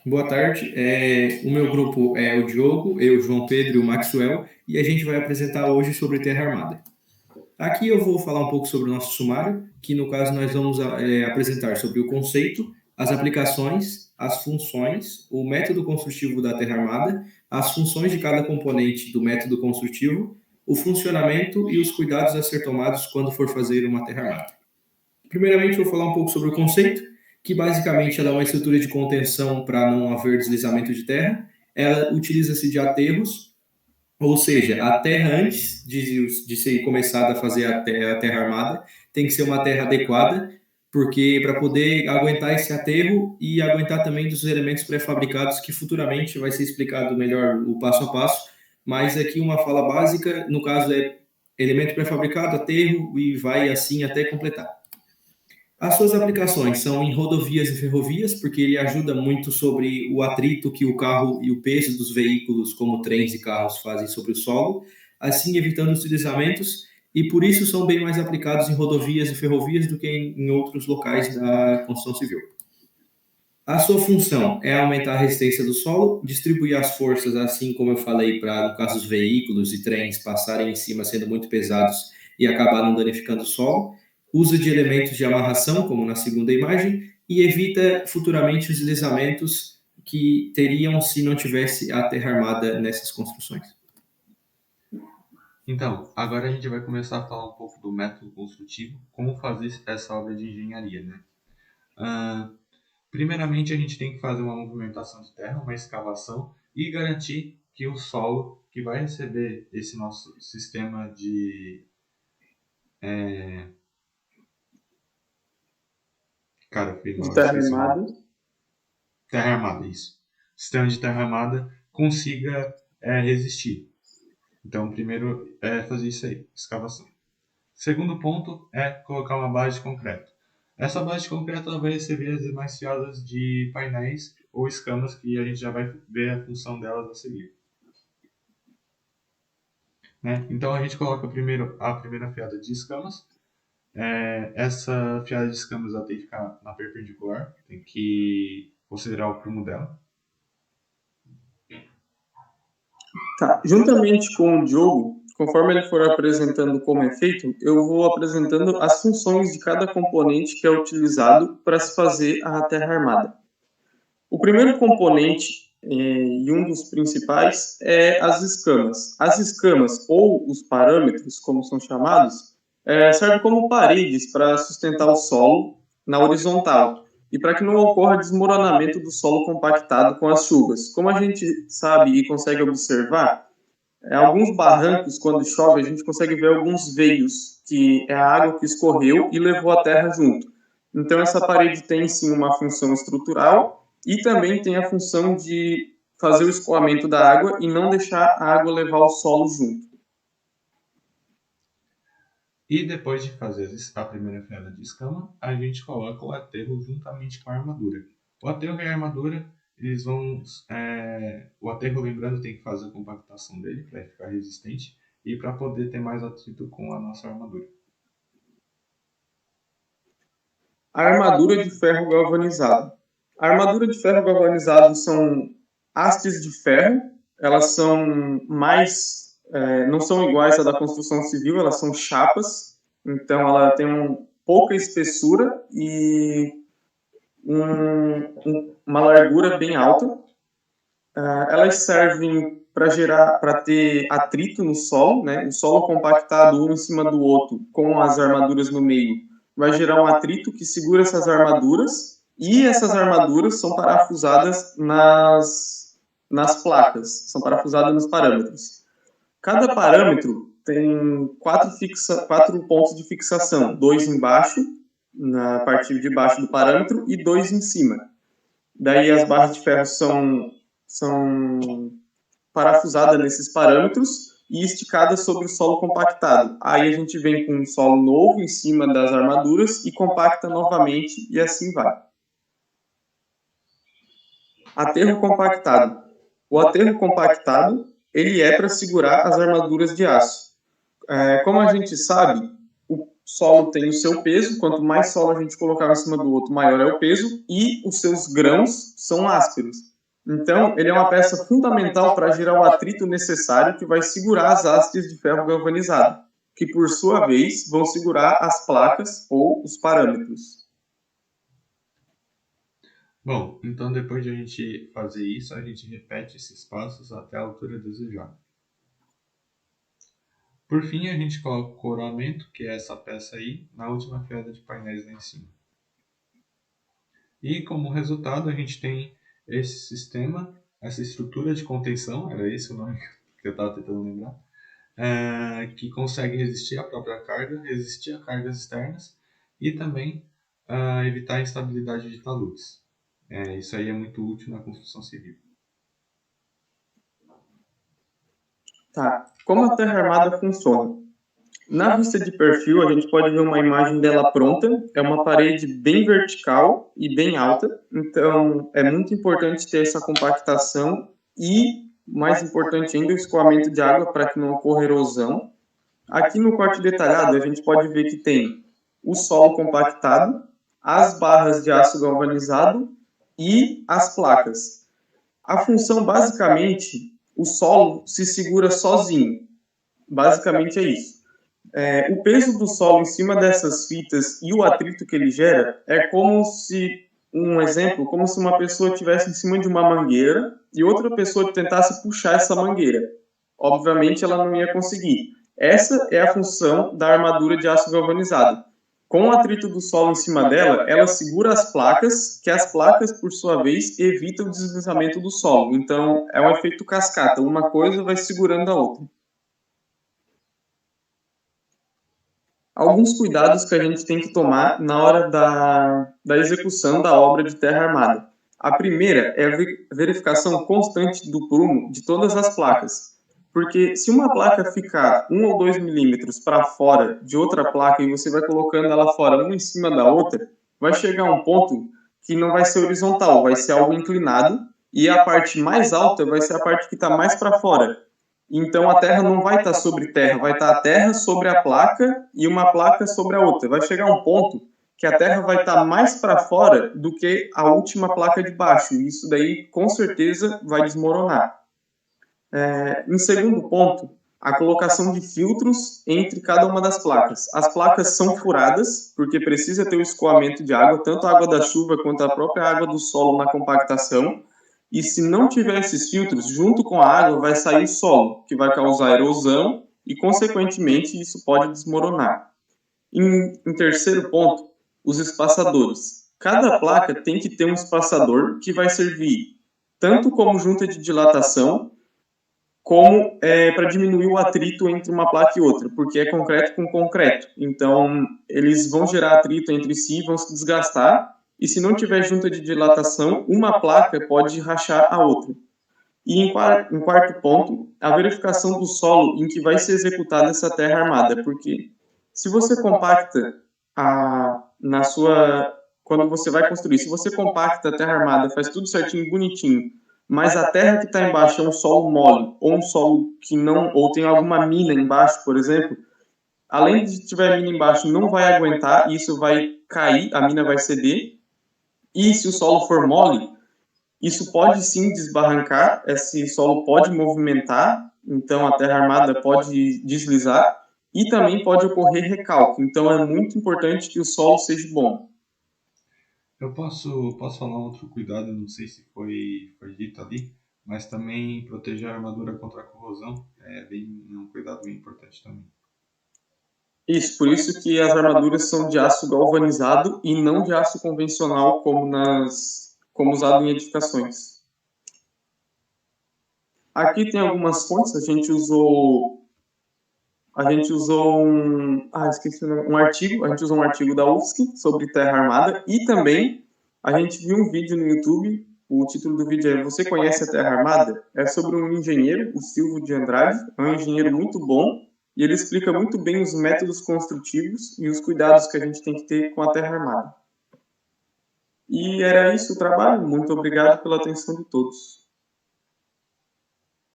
Boa tarde. O meu grupo é o Diogo, eu, João Pedro e o Maxwell, e a gente vai apresentar hoje sobre Terra Armada. Aqui eu vou falar um pouco sobre o nosso sumário, que no caso nós vamos apresentar sobre o conceito, as aplicações, as funções, o método construtivo da Terra Armada, as funções de cada componente do método construtivo, o funcionamento e os cuidados a ser tomados quando for fazer uma Terra Armada. Primeiramente, eu vou falar um pouco sobre o conceito, que basicamente ela é uma estrutura de contenção para não haver deslizamento de terra. Ela utiliza-se de aterros, ou seja, a terra antes de ser começada a fazer a terra armada tem que ser uma terra adequada, porque para poder aguentar esse aterro e aguentar também dos elementos pré-fabricados, que futuramente vai ser explicado melhor o passo a passo, mas aqui uma fala básica, no caso é elemento pré-fabricado, aterro e vai assim até completar. As suas aplicações são em rodovias e ferrovias, porque ele ajuda muito sobre o atrito que o carro e o peso dos veículos, como trens e carros, fazem sobre o solo, assim evitando os deslizamentos, e por isso são bem mais aplicados em rodovias e ferrovias do que em outros locais da construção civil. A sua função é aumentar a resistência do solo, distribuir as forças, assim como eu falei, para, no caso, os veículos e trens passarem em cima sendo muito pesados e acabar não danificando o solo, usa de elementos de amarração, como na segunda imagem, e evita futuramente os deslizamentos que teriam se não tivesse a terra armada nessas construções. Então, agora a gente vai começar a falar um pouco do método construtivo, como fazer essa obra de engenharia, né? Primeiramente, a gente tem que fazer uma movimentação de terra, uma escavação, e garantir que o solo que vai receber esse nosso sistema de cara, foi mal, Terra esqueci o nome. armada. Terra armada, isso. Sistema de terra armada consiga resistir. Então, primeiro é fazer isso aí, escavação. Segundo ponto é colocar uma base de concreto. Essa base de concreto ela vai receber as demais fiadas de painéis ou escamas que a gente já vai ver a função delas a seguir. Né? Então a gente coloca primeiro a primeira fiada de escamas. Essa fiada de escamas ela tem que ficar na perpendicular, tem que considerar o prumo dela. Tá. Juntamente com o Diogo, conforme ele for apresentando como é feito, eu vou apresentando as funções de cada componente que é utilizado para se fazer a terra armada. O primeiro componente, e um dos principais, é as escamas. As escamas, ou os parâmetros, como são chamados, servem como paredes para sustentar o solo na horizontal e para que não ocorra desmoronamento do solo compactado com as chuvas. Como a gente sabe e consegue observar, alguns barrancos, quando chove, a gente consegue ver alguns veios, que é a água que escorreu e levou a terra junto. Então, essa parede tem, sim, uma função estrutural e também tem a função de fazer o escoamento da água e não deixar a água levar o solo junto. E depois de fazer a primeira fiada de escama, a gente coloca o aterro juntamente com a armadura. O aterro e a armadura, eles vão... o aterro, lembrando, tem que fazer a compactação dele para ficar resistente e para poder ter mais atrito com a nossa armadura. A armadura de ferro galvanizado. A armadura de ferro galvanizado são hastes de ferro, elas são mais, não são iguais à da construção civil, elas são chapas, então ela tem pouca espessura e uma largura bem alta. Elas servem para ter atrito no solo, né? O solo compactado um em cima do outro, com as armaduras no meio, vai gerar um atrito que segura essas armaduras, e essas armaduras são parafusadas nas placas, são parafusadas nos parâmetros. Cada parâmetro tem quatro pontos de fixação, 2 embaixo, na parte de baixo do parâmetro, e 2 em cima. Daí as barras de ferro são parafusadas nesses parâmetros e esticadas sobre o solo compactado. Aí a gente vem com um solo novo em cima das armaduras e compacta novamente, e assim vai. Aterro compactado. O aterro compactado, ele é para segurar as armaduras de aço. Como a gente sabe, o solo tem o seu peso, quanto mais solo a gente colocar em cima do outro, maior é o peso, e os seus grãos são ásperos. Então, ele é uma peça fundamental para gerar o atrito necessário que vai segurar as hastes de ferro galvanizado, que por sua vez vão segurar as placas ou os parâmetros. Bom, então depois de a gente fazer isso, a gente repete esses passos até a altura desejada. Por fim, a gente coloca o coroamento, que é essa peça aí, na última fileira de painéis lá em cima. E como resultado, a gente tem esse sistema, essa estrutura de contenção, era esse o nome que eu estava tentando lembrar, que consegue resistir à própria carga, resistir a cargas externas e também evitar a instabilidade de taludes. Isso aí é muito útil na construção civil. Tá. Como a terra armada funciona? Na vista de perfil, a gente pode ver uma imagem dela pronta. É uma parede bem vertical e bem alta. Então, é muito importante ter essa compactação e, mais importante ainda, o escoamento de água para que não ocorra erosão. Aqui no corte detalhado, a gente pode ver que tem o solo compactado, as barras de aço galvanizado e as placas. A função, basicamente, o solo se segura sozinho. Basicamente é isso. O peso do solo em cima dessas fitas e o atrito que ele gera é como se, um exemplo, como se uma pessoa estivesse em cima de uma mangueira e outra pessoa tentasse puxar essa mangueira. Obviamente ela não ia conseguir. Essa é a função da armadura de aço galvanizado. Com o atrito do solo em cima dela, ela segura as placas, que as placas, por sua vez, evitam o deslizamento do solo. Então, é um efeito cascata. Uma coisa vai segurando a outra. Alguns cuidados que a gente tem que tomar na hora da execução da obra de terra armada. A primeira é a verificação constante do prumo de todas as placas. Porque se uma placa ficar 1 ou 2 milímetros para fora de outra placa e você vai colocando ela fora uma em cima da outra, vai chegar um ponto que não vai ser horizontal, vai ser algo inclinado e a parte mais alta vai ser a parte que está mais para fora. Então a terra não vai estar sobre terra, vai estar a terra sobre a placa e uma placa sobre a outra. Vai chegar um ponto que a terra vai estar mais para fora do que a última placa de baixo. E isso daí com certeza vai desmoronar. Em segundo ponto, a colocação de filtros entre cada uma das placas. As placas são furadas, porque precisa ter o escoamento de água, tanto a água da chuva quanto a própria água do solo na compactação. E se não tiver esses filtros, junto com a água vai sair o solo, que vai causar erosão e, consequentemente, isso pode desmoronar. Em terceiro ponto, os espaçadores. Cada placa tem que ter um espaçador que vai servir tanto como junta de dilatação, como para diminuir o atrito entre uma placa e outra, porque é concreto com concreto. Então, eles vão gerar atrito entre si, vão se desgastar, e se não tiver junta de dilatação, uma placa pode rachar a outra. E em quarto ponto, a verificação do solo em que vai ser executada essa terra armada, porque se você compacta quando você vai construir, se você compacta a terra armada, faz tudo certinho, bonitinho, mas a terra que está embaixo é um solo mole, ou um solo que não, ou tem alguma mina embaixo, por exemplo, além de tiver mina embaixo, não vai aguentar, isso vai cair, a mina vai ceder, e se o solo for mole, isso pode sim desbarrancar, esse solo pode movimentar, então a terra armada pode deslizar, e também pode ocorrer recalque, então é muito importante que o solo seja bom. Eu posso falar outro cuidado, não sei se foi dito ali, mas também proteger a armadura contra a corrosão é um cuidado bem importante também. Isso, por isso que as armaduras são de aço galvanizado e não de aço convencional como usado em edificações. Aqui tem algumas fontes, a gente usou um artigo, a gente usou um artigo da UFSC sobre terra armada e também a gente viu um vídeo no YouTube, o título do vídeo é Você conhece a terra armada? É sobre um engenheiro, o Silvio de Andrade, é um engenheiro muito bom e ele explica muito bem os métodos construtivos e os cuidados que a gente tem que ter com a terra armada. E era isso o trabalho, muito obrigado pela atenção de todos.